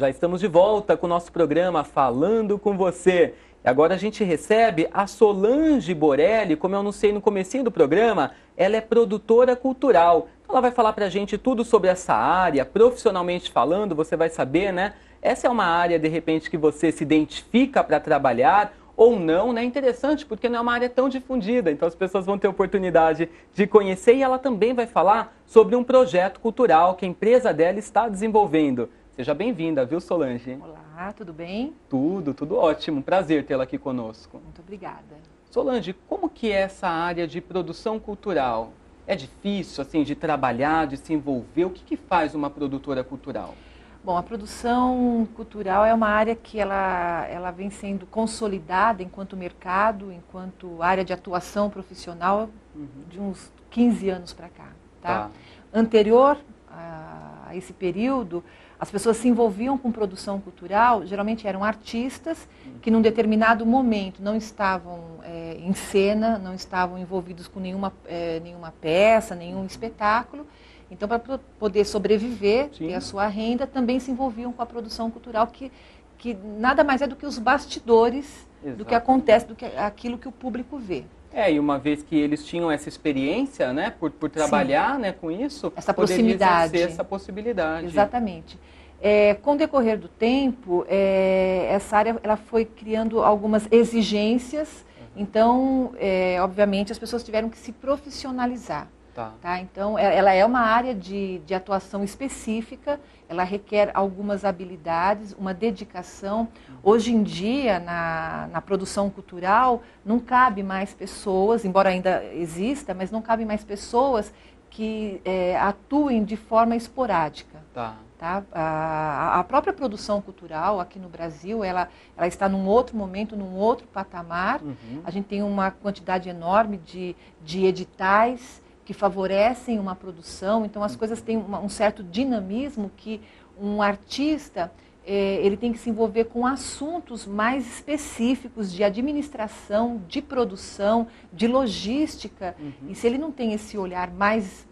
Já estamos de volta com o nosso programa Falando com Você. E agora a gente recebe a Solange Borelli, como eu anunciei no comecinho do programa, ela é produtora cultural. Ela vai falar pra gente tudo sobre essa área, profissionalmente falando, você vai saber, né? Essa é uma área, de repente, que você se identifica para trabalhar ou não, né? Interessante, porque não é uma área tão difundida, então as pessoas vão ter oportunidade de conhecer e ela também vai falar sobre um projeto cultural que a empresa dela está desenvolvendo. Seja bem-vinda, viu, Solange? Olá, tudo bem? Tudo ótimo. Prazer tê-la aqui conosco. Muito obrigada. Solange, como que é essa área de produção cultural? É difícil, assim, de trabalhar, de se envolver? O que faz uma produtora cultural? Bom, a produção cultural é uma área que ela vem sendo consolidada enquanto mercado, enquanto área de atuação profissional de uns 15 anos para cá. Tá? Anterior a esse período, as pessoas se envolviam com produção cultural, geralmente eram artistas que num determinado momento não estavam em cena, não estavam envolvidos com nenhuma peça, nenhum espetáculo. Então, para poder sobreviver, ter a sua renda, também se envolviam com a produção cultural, que nada mais é do que os bastidores do que acontece, do que aquilo que o público vê. E uma vez que eles tinham essa experiência, né, por trabalhar, né, com isso, essa proximidade, essa possibilidade. Exatamente. Com o decorrer do tempo, essa área ela foi criando algumas exigências, então, obviamente, as pessoas tiveram que se profissionalizar. Tá? Então, ela é uma área de atuação específica, ela requer algumas habilidades, uma dedicação. Hoje em dia, na produção cultural, não cabe mais pessoas, embora ainda exista, mas não cabe mais pessoas que atuem de forma esporádica. Tá? A própria produção cultural aqui no Brasil, ela está num outro momento, num outro patamar. A gente tem uma quantidade enorme de editais que favorecem uma produção, então as coisas têm um certo dinamismo que um artista ele tem que se envolver com assuntos mais específicos de administração, de produção, de logística, e se ele não tem esse olhar mais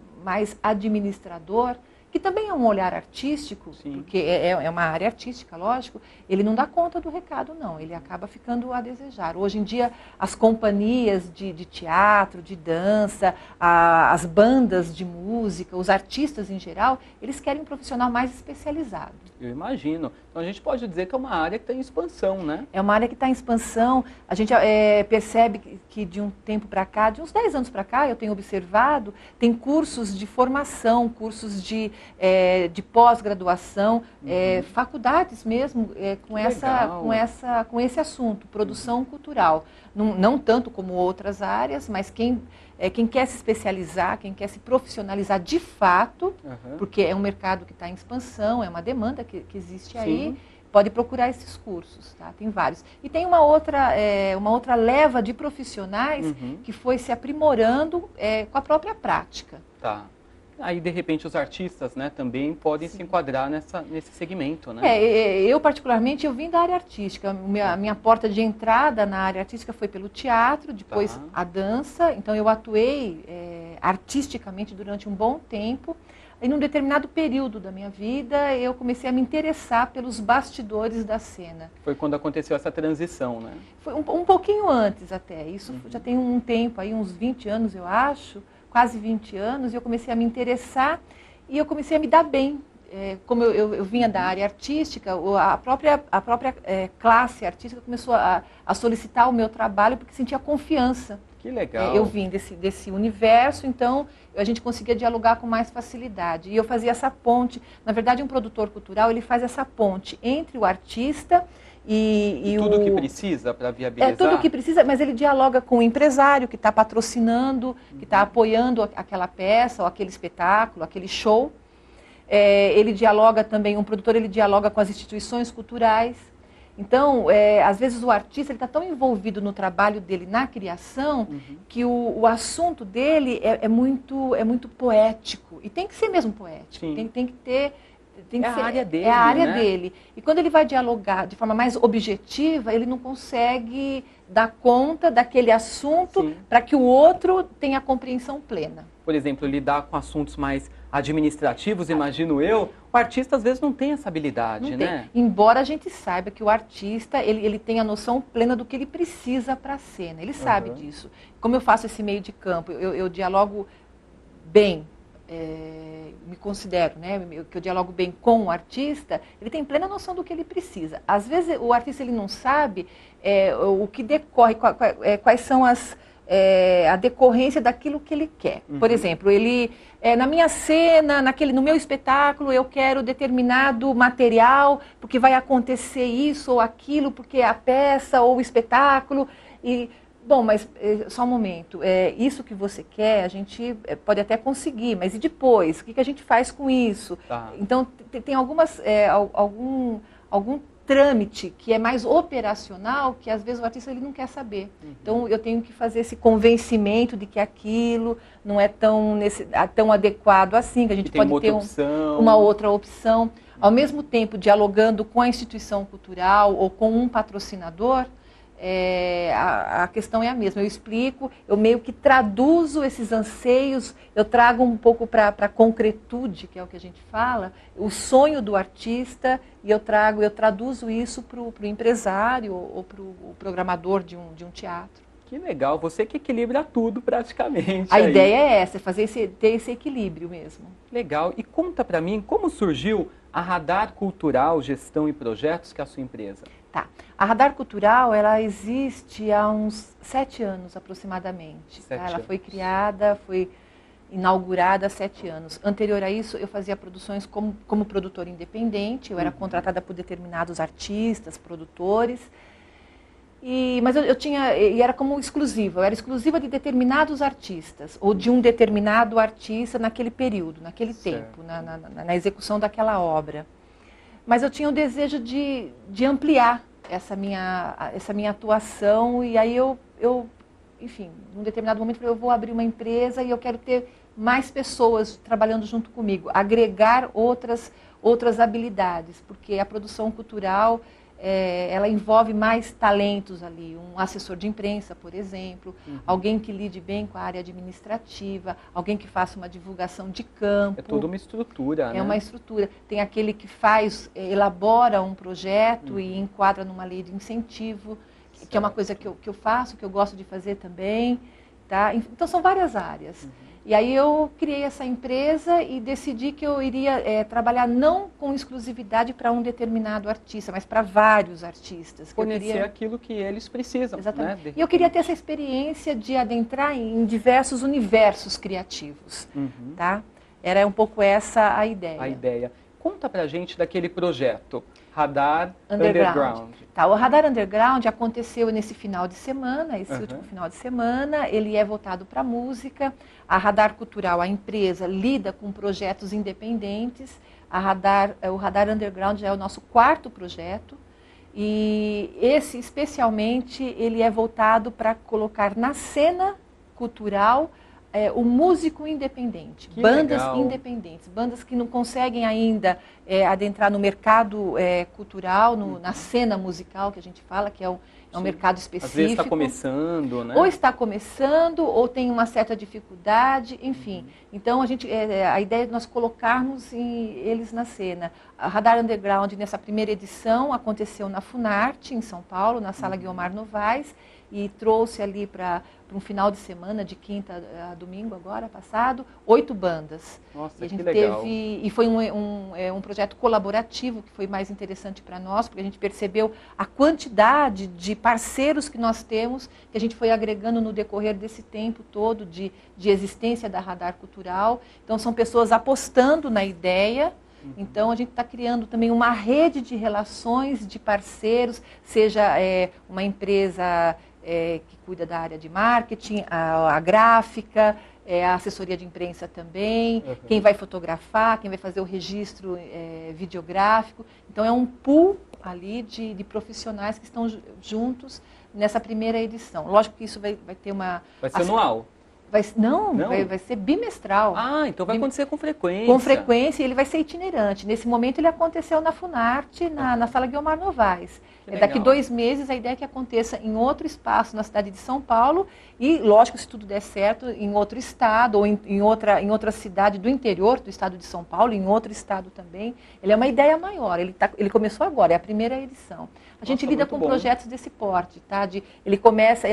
administrador, que também é um olhar artístico, porque é uma área artística, lógico, ele não dá conta do recado, não, ele acaba ficando a desejar. Hoje em dia, as companhias de teatro, de dança, as bandas de música, os artistas em geral, eles querem um profissional mais especializado. Eu imagino. Então a gente pode dizer que é uma área que está em expansão, né? É uma área que está em expansão. A gente percebe que de um tempo para cá, de uns 10 anos para cá, eu tenho observado, tem cursos de formação, cursos de pós-graduação, faculdades mesmo com esse assunto, produção cultural. Não tanto como outras áreas, mas quem quer se especializar, quem quer se profissionalizar de fato, porque é um mercado que está em expansão, é uma demanda que existe aí, pode procurar esses cursos, tá? Tem vários. E tem uma outra leva de profissionais que foi se aprimorando com a própria prática. Tá. Aí, de repente, os artistas, né, também podem se enquadrar nesse segmento, né? Eu, particularmente, eu vim da área artística. A minha porta de entrada na área artística foi pelo teatro, depois a dança. Então, eu atuei artisticamente durante um bom tempo. E, num determinado período da minha vida, eu comecei a me interessar pelos bastidores da cena. Foi quando aconteceu essa transição, né? Foi um pouquinho antes até. Isso já tem um tempo, aí, uns 20 anos, eu acho. Quase 20 anos, e eu comecei a me interessar e eu comecei a me dar bem. Como eu vinha da área artística, a própria classe artística começou a solicitar o meu trabalho porque sentia confiança. Que legal. Eu vim desse universo, então a gente conseguia dialogar com mais facilidade. E eu fazia essa ponte. Na verdade, um produtor cultural, ele faz essa ponte entre o artista e tudo que precisa para viabilizar? Tudo que precisa, mas ele dialoga com o empresário que está patrocinando, que está apoiando aquela peça, ou aquele espetáculo, aquele show. Ele dialoga também, um produtor, ele dialoga com as instituições culturais. Então, às vezes o artista está tão envolvido no trabalho dele, na criação, que o assunto dele é muito poético. E tem que ser mesmo poético, tem que ter... a área dele, é a área né? dele. E quando ele vai dialogar de forma mais objetiva, ele não consegue dar conta daquele assunto para que o outro tenha a compreensão plena. Por exemplo, lidar com assuntos mais administrativos, imagino eu, o artista às vezes não tem essa habilidade, né? Embora a gente saiba que o artista, ele tem a noção plena do que ele precisa para a cena, ele sabe disso. Como eu faço esse meio de campo, eu dialogo bem, me considero, né, que eu dialogo bem com o artista, ele tem plena noção do que ele precisa. Às vezes o artista ele não sabe o que decorre, quais são a decorrência daquilo que ele quer. Por exemplo, ele na minha cena, no meu espetáculo, eu quero determinado material, porque vai acontecer isso ou aquilo, porque é a peça ou o espetáculo. Bom, mas só um momento, isso que você quer, a gente pode até conseguir, mas e depois? O que a gente faz com isso? Tá. Então, tem algum trâmite que é mais operacional, que às vezes o artista ele não quer saber. Então, eu tenho que fazer esse convencimento de que aquilo não é tão adequado assim, que a gente pode ter uma outra opção. Ao mesmo tempo, dialogando com a instituição cultural ou com um patrocinador, a questão é a mesma. Eu explico, eu meio que traduzo esses anseios, eu trago um pouco para a concretude, que é o que a gente fala, o sonho do artista, e eu traduzo isso para o empresário ou para o programador de um teatro. Que legal, você que equilibra tudo praticamente. A ideia é essa, ter esse equilíbrio mesmo. Legal, e conta para mim como surgiu a Radar Cultural, Gestão e Projetos, que é a sua empresa. Tá. A Radar Cultural, ela existe há uns 7 anos aproximadamente. Tá? Ela foi criada, foi inaugurada há 7 anos. Anterior a isso, eu fazia produções como produtora independente, eu era contratada por determinados artistas, produtores, mas eu tinha, e era como exclusiva, eu era exclusiva de determinados artistas, ou de um determinado artista naquele período, naquele tempo, na execução daquela obra. Mas eu tinha o desejo de ampliar essa minha atuação, e aí enfim, num determinado momento eu falei, eu vou abrir uma empresa e eu quero ter mais pessoas trabalhando junto comigo, agregar outras habilidades, porque a produção cultural, ela envolve mais talentos ali, um assessor de imprensa, por exemplo, alguém que lide bem com a área administrativa, alguém que faça uma divulgação de campo. É toda uma estrutura, né? É uma estrutura. Tem aquele que elabora um projeto e enquadra numa lei de incentivo, que é uma coisa que eu faço, que eu gosto de fazer também. Tá? Então, são várias áreas. E aí eu criei essa empresa e decidi que eu iria trabalhar não com exclusividade para um determinado artista, mas para vários artistas. Conhecer aquilo que eles precisam. Exatamente. Né? E eu queria ter essa experiência de adentrar em diversos universos criativos. Tá? Era um pouco essa a ideia. A ideia. Conta pra gente daquele projeto, Radar Underground. Tá, o Radar Underground aconteceu nesse final de semana, esse último final de semana. Ele é voltado para a música. A Radar Cultural, a empresa, lida com projetos independentes. O Radar Underground já é o nosso 4º projeto. E esse, especialmente, ele é voltado para colocar na cena cultural o músico independente, bandas independentes, bandas que não conseguem ainda adentrar no mercado cultural, na cena musical que a gente fala, que é um mercado específico. Às vezes está começando, né? Ou está começando, ou tem uma certa dificuldade, enfim. Então, a ideia é nós colocarmos eles na cena. A Radar Underground, nessa primeira edição, aconteceu na Funarte, em São Paulo, na Sala Guiomar Novaes, e trouxe ali para um final de semana, de quinta a domingo agora, passado, 8 bandas. Nossa, e a gente que legal. E foi um projeto colaborativo, que foi mais interessante para nós, porque a gente percebeu a quantidade de parceiros que nós temos, que a gente foi agregando no decorrer desse tempo todo de existência da Radar Cultural. Então, são pessoas apostando na ideia. Então, a gente está criando também uma rede de relações, de parceiros, seja uma empresa que cuida da área de marketing, a gráfica, a assessoria de imprensa também, quem vai fotografar, quem vai fazer o registro videográfico. Então, é um pool ali de profissionais que estão juntos nessa primeira edição. Lógico que isso vai ter uma... Vai ser anual. Não, Não? vai ser bimestral. Ah, então vai acontecer com frequência. Com frequência, ele vai ser itinerante. Nesse momento, ele aconteceu na Funarte, na Sala Guiomar Novaes. Daqui 2 meses, a ideia é que aconteça em outro espaço na cidade de São Paulo e, lógico, se tudo der certo, em outro estado ou em outra cidade do interior do estado de São Paulo, em outro estado também. Ele é uma ideia maior, ele começou agora, é a primeira edição. A gente lida com projetos desse porte, tá? Ele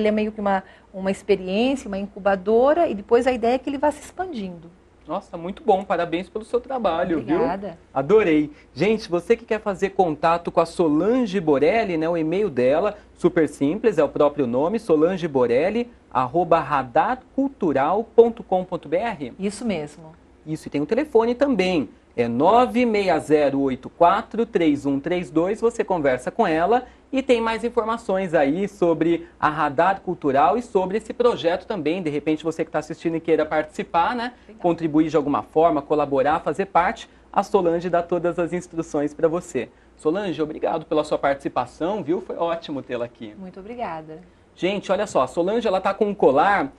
é meio que uma experiência, uma incubadora, e depois a ideia é que ele vá se expandindo. Nossa, muito bom. Parabéns pelo seu trabalho, Obrigada. Viu? Adorei. Gente, você que quer fazer contato com a Solange Borelli, né, o e-mail dela, super simples, é o próprio nome, solangeborelli@radarcultural.com.br. Isso mesmo. Isso, e tem um telefone também. É 96084-3132, você conversa com ela e tem mais informações aí sobre a Radar Cultural e sobre esse projeto também. De repente você que está assistindo e queira participar, né? Legal. Contribuir de alguma forma, colaborar, fazer parte, a Solange dá todas as instruções para você. Solange, obrigado pela sua participação, viu? Foi ótimo tê-la aqui. Muito obrigada. Gente, olha só, a Solange ela tá com um colar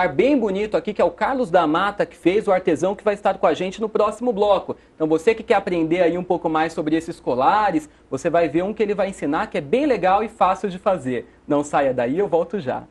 bem bonito aqui, que é o Carlos da Mata, que fez, o artesão, que vai estar com a gente no próximo bloco. Então você que quer aprender aí um pouco mais sobre esses colares, você vai ver um que ele vai ensinar, que é bem legal e fácil de fazer. Não saia daí, eu volto já.